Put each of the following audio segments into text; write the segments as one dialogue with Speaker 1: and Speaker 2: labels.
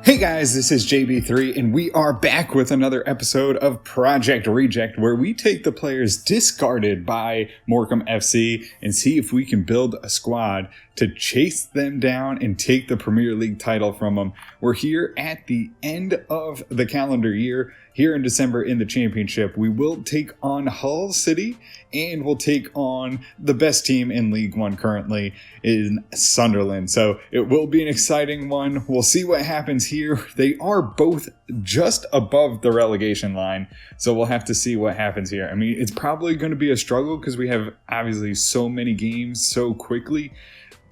Speaker 1: Hey guys, this is JB3 and we are back with another episode of Project Reject where we take the players discarded by Morecambe FC and see if we can build a squad to chase them down and take the Premier League title from them. We're here at the end of the calendar year. Here in December in the championship, we will take on Hull City and we'll take on the best team in League One currently in Sunderland. So it will be an exciting one. We'll see what happens here. They are both just above the relegation line. So we'll have to see what happens here. I mean, it's probably going to be a struggle because we have obviously so many games so quickly.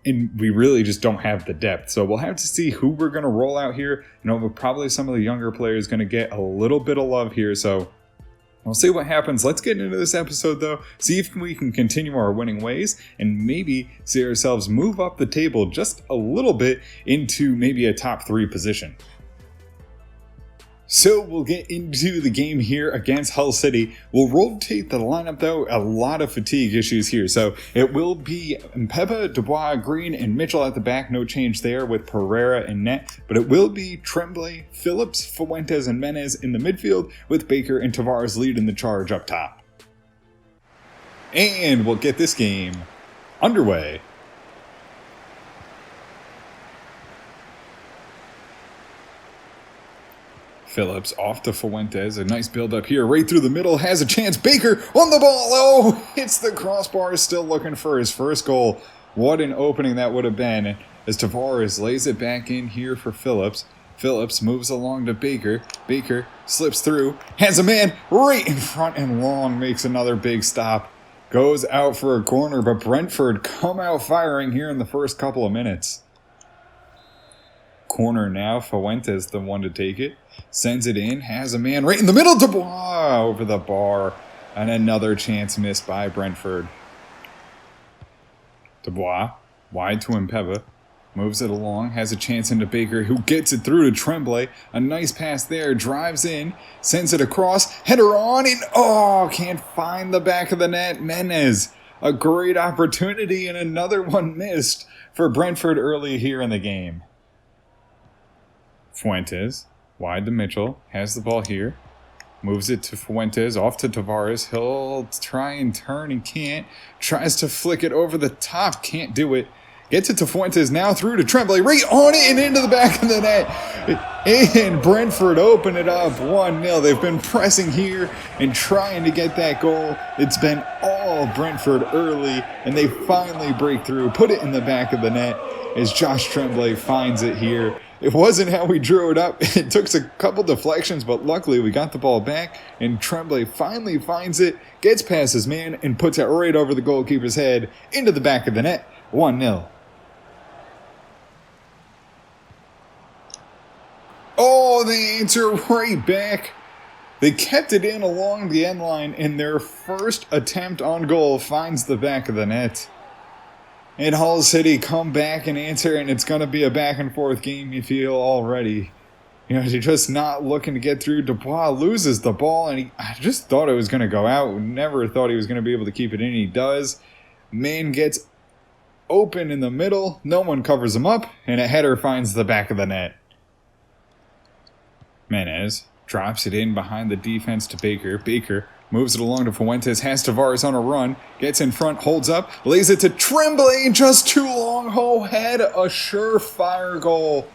Speaker 1: And we really just don't have the depth. So we'll have to see who we're going to roll out here. You know, probably some of the younger players going to get a little bit of love here. So we'll see what happens. Let's get into this episode, though. See if we can continue our winning ways and maybe see ourselves move up the table just a little bit into maybe a top 3 position. So we'll get into the game here against Hull City. We'll rotate the lineup though, a lot of fatigue issues here. So it will be Mpeba, Dubois, Green, and Mitchell at the back. No change there with Pereira and net. But it will be Tremblay, Phillips, Fuentes, and Menez in the midfield with Baker and Tavares leading the charge up top. And we'll get this game underway. Phillips off to Fuentes. A nice build up here. Right through the middle. Has a chance. Baker on the ball. Oh, hits the crossbar. Still looking for his first goal. What an opening that would have been as Tavares lays it back in here for Phillips. Phillips moves along to Baker. Baker slips through. Has a man right in front and Long makes another big stop. Goes out for a corner, but Brentford come out firing here in the first couple of minutes. Corner now. Fuentes the one to take it. Sends it in. Has a man right in the middle. Dubois over the bar. And another chance missed by Brentford. Dubois wide to Mpeba. Moves it along. Has a chance into Baker who gets it through to Tremblay. A nice pass there. Drives in. Sends it across. Header on. And can't find the back of the net. Menez. A great opportunity and another one missed for Brentford early here in the game. Fuentes, wide to Mitchell, has the ball here, moves it to Fuentes, off to Tavares, he'll try and turn and can't, tries to flick it over the top, can't do it, gets it to Fuentes, now through to Tremblay, right on it and into the back of the net, and Brentford open it up 1-0, they've been pressing here and trying to get that goal, it's been all Brentford early, and they finally break through, put it in the back of the net, as Josh Tremblay finds it here. It wasn't how we drew it up. It took a couple deflections, but luckily we got the ball back, and Tremblay finally finds it, gets past his man, and puts it right over the goalkeeper's head into the back of the net. 1-0. Oh, they answer right back. They kept it in along the end line, and their first attempt on goal finds the back of the net. And Hull City come back and answer, and it's going to be a back-and-forth game, you feel, already. You know, they're just not looking to get through. Dubois loses the ball, and I just thought it was going to go out. Never thought he was going to be able to keep it in. He does. Man gets open in the middle. No one covers him up, and a header finds the back of the net. Menez drops it in behind the defense to Baker. Baker moves it along to Fuentes, has Tavares on a run, gets in front, holds up, lays it to Tremblay, just too long. Oh, had a surefire goal.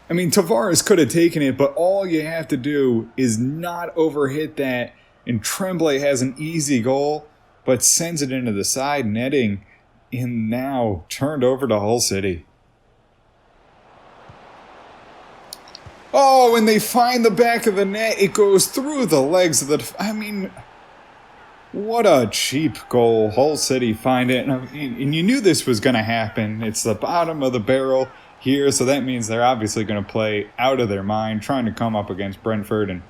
Speaker 1: I mean, Tavares could have taken it, but all you have to do is not overhit that, and Tremblay has an easy goal, but sends it into the side netting, and now turned over to Hull City. Oh, and they find the back of the net. It goes through the legs of the... I mean, what a cheap goal. Hull City find it. And you knew this was going to happen. It's the bottom of the barrel here, so that means they're obviously going to play out of their mind, trying to come up against Brentford. And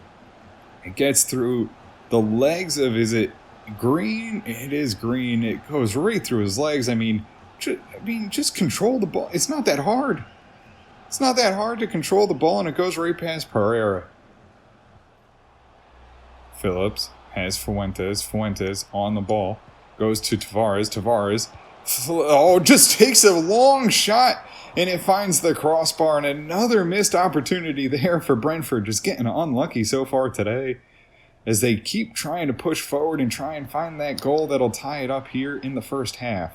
Speaker 1: it gets through the legs of... Is it Green? It is Green. It goes right through his legs. I mean, just control the ball. It's not that hard. It's not that hard to control the ball, and it goes right past Pereira. Phillips has Fuentes. Fuentes on the ball. Goes to Tavares. Tavares Oh, just takes a long shot, and it finds the crossbar, and another missed opportunity there for Brentford. Just getting unlucky so far today as they keep trying to push forward and try and find that goal that'll tie it up here in the first half.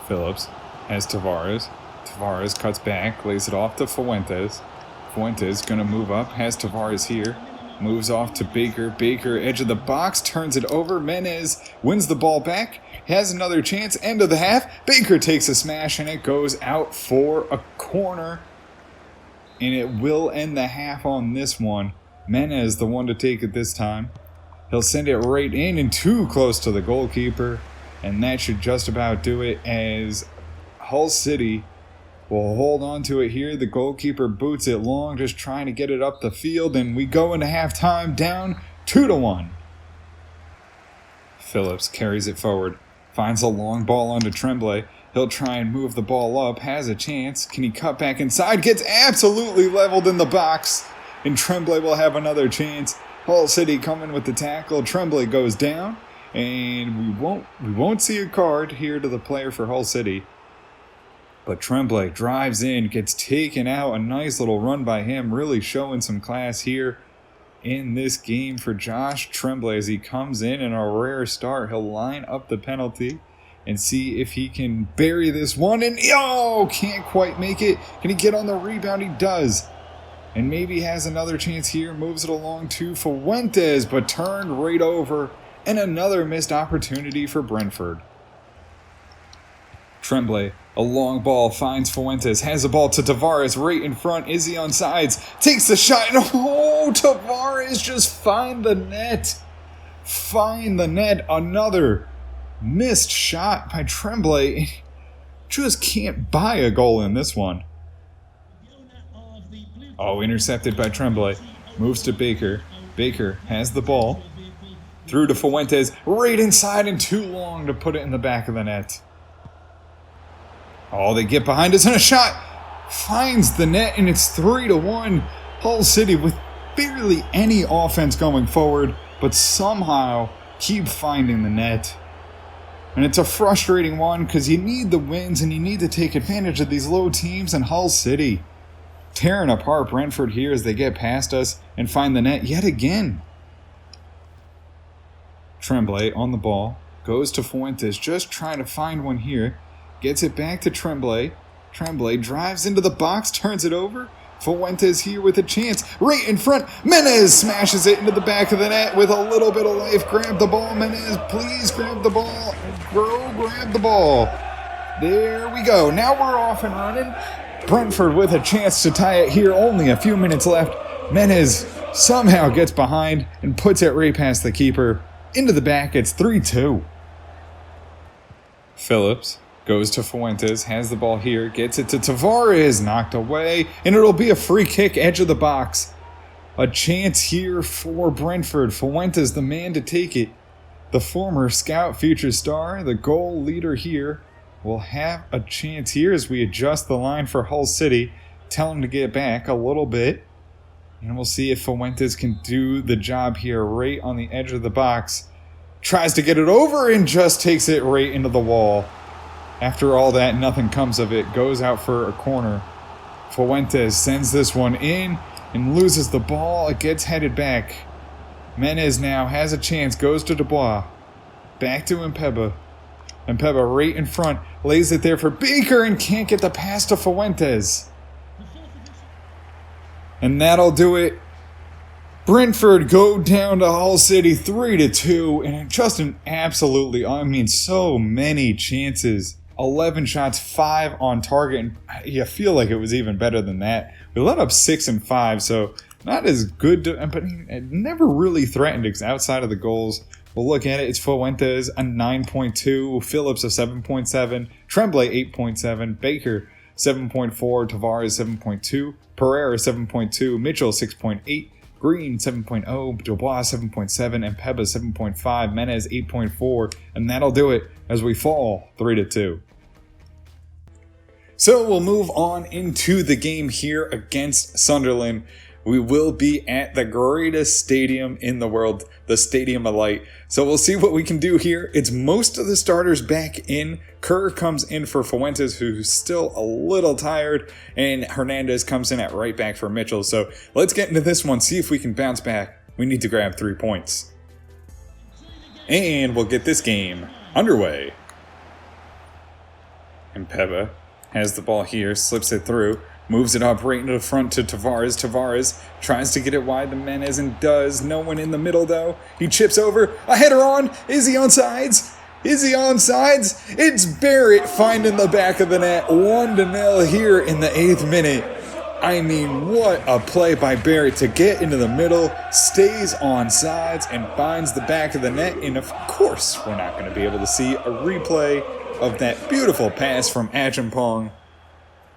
Speaker 1: Phillips has Tavares. Tavares cuts back, lays it off to Fuentes. Fuentes going to move up, has Tavares here. Moves off to Baker. Baker, edge of the box, turns it over. Menez wins the ball back. Has another chance. End of the half. Baker takes a smash, and it goes out for a corner. And it will end the half on this one. Menez, the one to take it this time. He'll send it right in and too close to the goalkeeper. And that should just about do it, as Hull City will hold on to it here. The goalkeeper boots it long, just trying to get it up the field, and we go into halftime down 2-1. Phillips carries it forward, finds a long ball onto Tremblay. He'll try and move the ball up, has a chance. Can he cut back inside? Gets absolutely leveled in the box, and Tremblay will have another chance. Hull City coming with the tackle. Tremblay goes down, and we won't see a card here to the player for Hull City. But Tremblay drives in, gets taken out. A nice little run by him, really showing some class here in this game for Josh Tremblay as he comes in a rare start. He'll line up the penalty and see if he can bury this one. And can't quite make it. Can he get on the rebound? He does. And maybe has another chance here. Moves it along to Fuentes, but turned right over. And another missed opportunity for Brentford. Tremblay, a long ball, finds Fuentes, has the ball to Tavares right in front. Is he on sides? Takes the shot, and Tavares just find the net. Find the net. Another missed shot by Tremblay. Just can't buy a goal in this one. Intercepted by Tremblay. Moves to Baker. Baker has the ball. Through to Fuentes, right inside, and too long to put it in the back of the net. They get behind us, and a shot finds the net, and it's 3-1. Hull City with barely any offense going forward, but somehow keep finding the net. And it's a frustrating one because you need the wins and you need to take advantage of these low teams, and Hull City tearing apart Brentford here as they get past us and find the net yet again. Tremblay on the ball, goes to Fuentes, just trying to find one here. Gets it back to Tremblay. Tremblay drives into the box, turns it over. Fuentes here with a chance. Right in front. Menez smashes it into the back of the net with a little bit of life. Grab the ball, Menez. Please grab the ball. Grab the ball. There we go. Now we're off and running. Brentford with a chance to tie it here. Only a few minutes left. Menez somehow gets behind and puts it right past the keeper. Into the back. It's 3-2. Phillips goes to Fuentes, has the ball here, gets it to Tavares, knocked away, and it'll be a free kick, edge of the box. A chance here for Brentford. Fuentes, the man to take it. The former Scout future star, the goal leader here, will have a chance here as we adjust the line for Hull City. Tell him to get back a little bit. And we'll see if Fuentes can do the job here right on the edge of the box. Tries to get it over and just takes it right into the wall. After all that, nothing comes of it. Goes out for a corner. Fuentes sends this one in and loses the ball. It gets headed back. Menez now has a chance. Goes to Dubois. Back to Mpeba. Mpeba right in front. Lays it there for Baker and can't get the pass to Fuentes. And that'll do it. Brentford go down to Hull City 3-2. And just an absolutely, so many chances. 11 shots, 5 on target, and you feel like it was even better than that. We let up 6 and 5, so not as good, but it never really threatened outside of the goals. We'll look at it. It's Fuentes, a 9.2, Phillips, a 7.7, Tremblay, 8.7, Baker, 7.4, Tavares, 7.2, Pereira, 7.2, Mitchell, 6.8, Green, 7.0, Dubois, 7.7, and Mpeba, 7.5, Menez, 8.4, and that'll do it as we fall 3-2. So we'll move on into the game here against Sunderland, we will be at the greatest stadium in the world, the Stadium of Light. So we'll see what we can do here. It's most of the starters back in. Kerr comes in for Fuentes, who's still a little tired, and Hernandez comes in at right back for Mitchell. So let's get into this one, see if we can bounce back. We need to grab 3 points. And we'll get this game underway. And Peba has the ball here, slips it through, moves it up right into the front to Tavares. Tavares tries to get it wide to Menez and does. No one in the middle though. He chips over. A header on. Is he onside? Is he onside? It's Barrett finding the back of the net. 1-0 here in the 8th minute. I mean, what a play by Barrett to get into the middle, stays on sides, and finds the back of the net. And of course, we're not going to be able to see a replay of that beautiful pass from Achampong,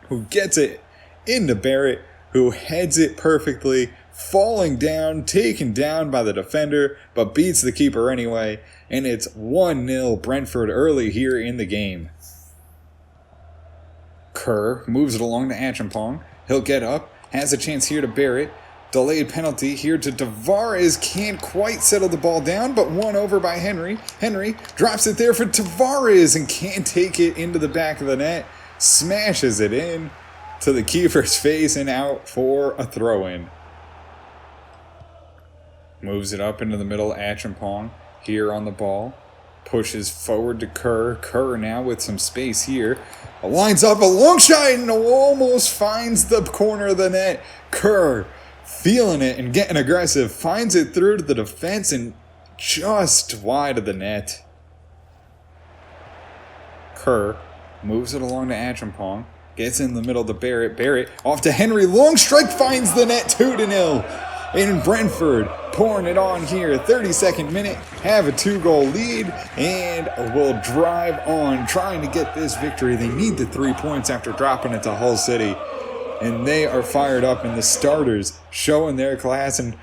Speaker 1: who gets it into Barrett, who heads it perfectly, falling down, taken down by the defender, but beats the keeper anyway. And it's 1-0 Brentford early here in the game. Kerr moves it along to Achampong. He'll get up, has a chance here to Barrett. Delayed penalty here to Tavares. Can't quite settle the ball down, but won over by Henry. Henry drops it there for Tavares and can't take it into the back of the net. Smashes it in to the keeper's face and out for a throw-in. Moves it up into the middle. Achampong here on the ball. Pushes forward to Kerr. Kerr now with some space here. Lines up a long shot and almost finds the corner of the net. Kerr feeling it and getting aggressive. Finds it through to the defense and just wide of the net. Kerr moves it along to Achampong. Gets in the middle to Barrett. Barrett off to Henry. Long strike finds the net. 2-0. In Brentford, pouring it on here, 32nd minute, have a 2-goal lead, and will drive on, trying to get this victory. They need the 3 points after dropping it to Hull City, and they are fired up, and the starters showing their class, and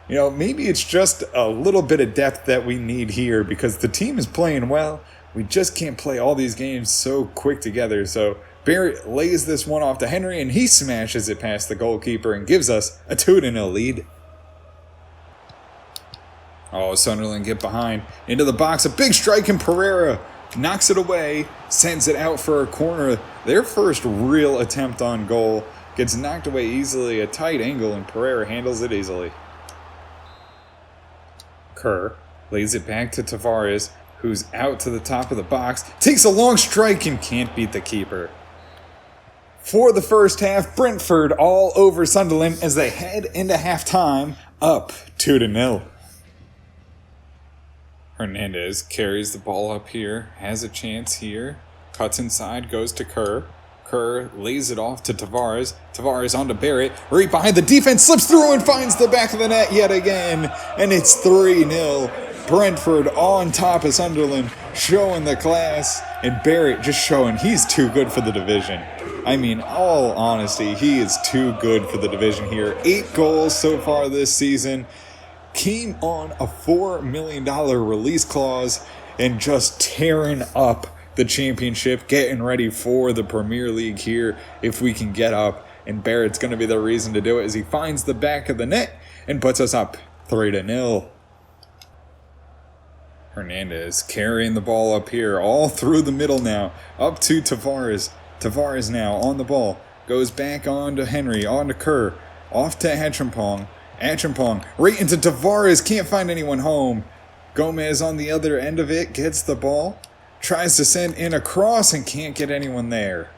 Speaker 1: maybe it's just a little bit of depth that we need here, because the team is playing well. We just can't play all these games so quick together, so Barrett lays this one off to Henry, and he smashes it past the goalkeeper and gives us a 2-0 lead. Oh, Sunderland get behind. Into the box. A big strike, and Pereira knocks it away. Sends it out for a corner. Their first real attempt on goal. Gets knocked away easily. A tight angle, and Pereira handles it easily. Kerr lays it back to Tavares, who's out to the top of the box. Takes a long strike and can't beat the keeper. For the first half, Brentford all over Sunderland as they head into halftime, up 2-0. Hernandez carries the ball up here, has a chance here, cuts inside, goes to Kerr. Kerr lays it off to Tavares. Tavares onto Barrett, right behind the defense, slips through and finds the back of the net yet again. And it's 3-0. Brentford on top of Sunderland, showing the class. And Barrett just showing he's too good for the division. I mean, all honesty, he is too good for the division here. 8 goals so far this season. Came on a $4 million release clause and just tearing up the championship, getting ready for the Premier League here if we can get up. And Barrett's going to be the reason to do it as he finds the back of the net and puts us up 3-0. Hernandez carrying the ball up here all through the middle now. Up to Tavares. Tavares now on the ball. Goes back on to Henry, on to Kerr. Off to Achampong. Achampong right into Tavares, can't find anyone home. Gomez on the other end of it, gets the ball, tries to send in a cross and can't get anyone there.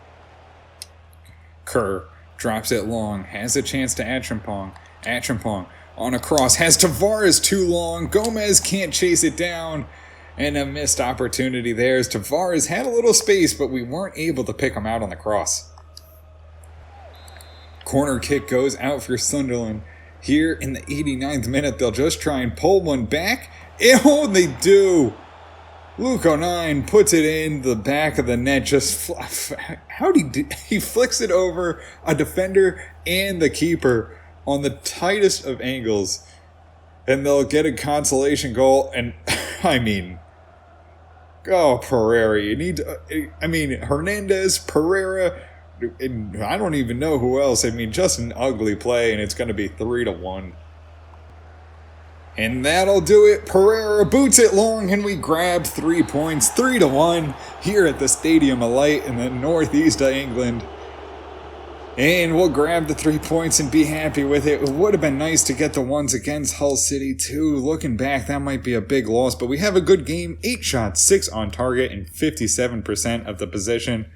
Speaker 1: Kerr drops it long, has a chance to Achampong. Achampong on a cross, has Tavares too long. Gomez can't chase it down, and a missed opportunity there as Tavares had a little space, but we weren't able to pick him out on the cross. Corner kick goes out for Sunderland. Here in the 89th minute, they'll just try and pull one back. Oh, they do. Luke O'Nien puts it in the back of the net. How'd he do? He flicks it over a defender and the keeper on the tightest of angles. And they'll get a consolation goal. And, I mean, oh, Pereira. You need to, Hernandez, Pereira, And I don't even know who else. I mean, just an ugly play, and it's going to be 3-1. And that'll do it. Pereira boots it long, and we grab 3 points, 3-1, here at the Stadium of Light in the northeast of England. And we'll grab the 3 points and be happy with it. It would have been nice to get the ones against Hull City too. Looking back, that might be a big loss, but we have a good game. 8 shots, 6 on target, and 57% of the possession.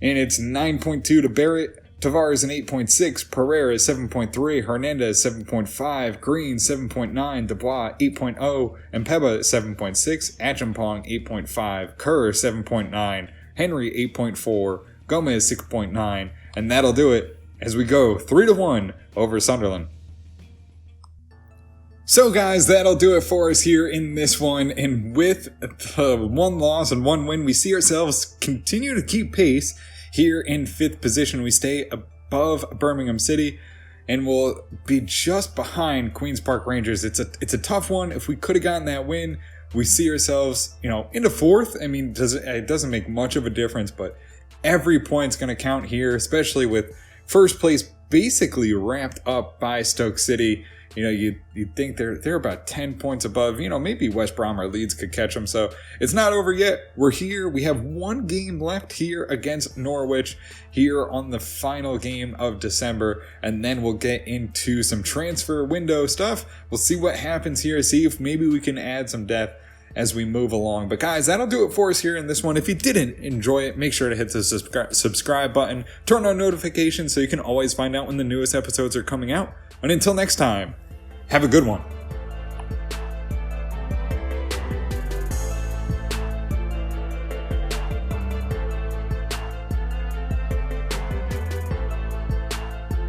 Speaker 1: And it's 9.2 to Barrett, Tavares an 8.6, Pereira 7.3, Hernandez 7.5, Green 7.9, Dubois 8.0, and Peba 7.6, Achampong 8.5, Kerr 7.9, Henry 8.4, Gomez 6.9, and that'll do it as we go 3-1 over Sunderland. So guys, that'll do it for us here in this one, and with the 1 loss and 1 win, we see ourselves continue to keep pace here in 5th position. We stay above Birmingham City, and we'll be just behind Queen's Park Rangers. It's a tough one. If we could have gotten that win, we see ourselves, into 4th. I mean, it doesn't make much of a difference, but every point's going to count here, especially with first place basically wrapped up by Stoke City. You'd think they're about 10 points above. Maybe West Brom or Leeds could catch them. So it's not over yet. We're here. We have 1 game left here against Norwich here on the final game of December. And then we'll get into some transfer window stuff. We'll see what happens here. See if maybe we can add some depth as we move along. But guys, that'll do it for us here in this one. If you didn't enjoy it, make sure to hit the subscribe button. Turn on notifications so you can always find out when the newest episodes are coming out. And until next time, have a good one.